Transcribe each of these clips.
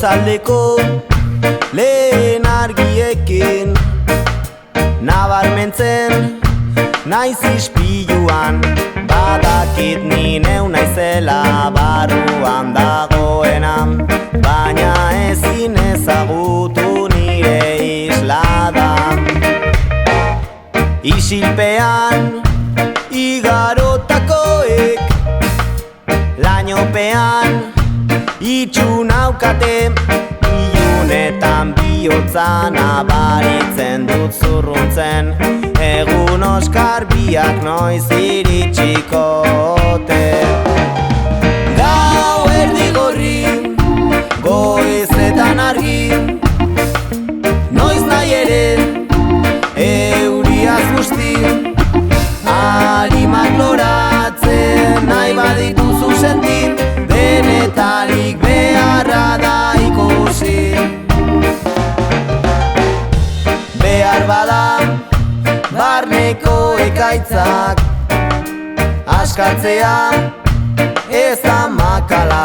Goizaldeko lehen argiekin nabarmentzen naiz ispiluan, badakit ni neu naizela barruan dagoena, baina ezin ezagutu nire islada. Isilpean igarotakoek lainopean itxu naukate, ilunetan bihotza nabaritzen dut zurruntzen, egun oskar biak noiz iritsiko ote. Gau erdi gorri, goizetan argi, noiz nahi ere, euriaz guzti, arimak loratzen nahi badituzu senti, denetarik beharra da ikusi. Behar bada barneko ekaitzak askatzea ez da makala,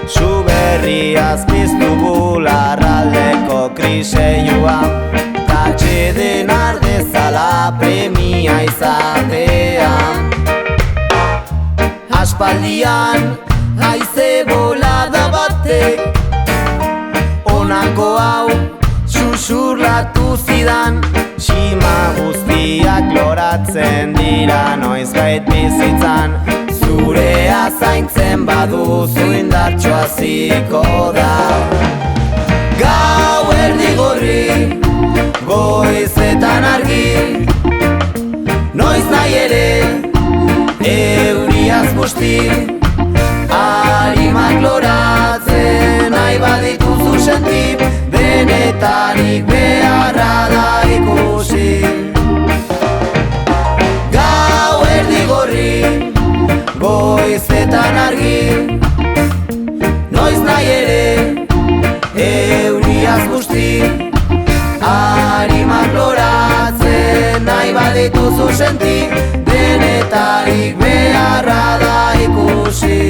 zu berriaz piztu bularraldeko kriseioa, atxeden ardezala premia izatea. Aspaldian haize bolada batek honako hau susurlatu zidan, sima guztiak loratzen dira noizbait bizitzan, zurea zaintzen baduzu indartxo haziko da. Gau erdi gorri, goizetan argi, noiz nahi ere, euriaz busti, arimak loratzen nahi badituzu senti, denetarik beharra da ikusi. Gau erdi gorri, goizetan argi, noiz nahi ere, euriaz busti, arimak loratzen nahi badituzu senti, denetarik beharra da ikusi.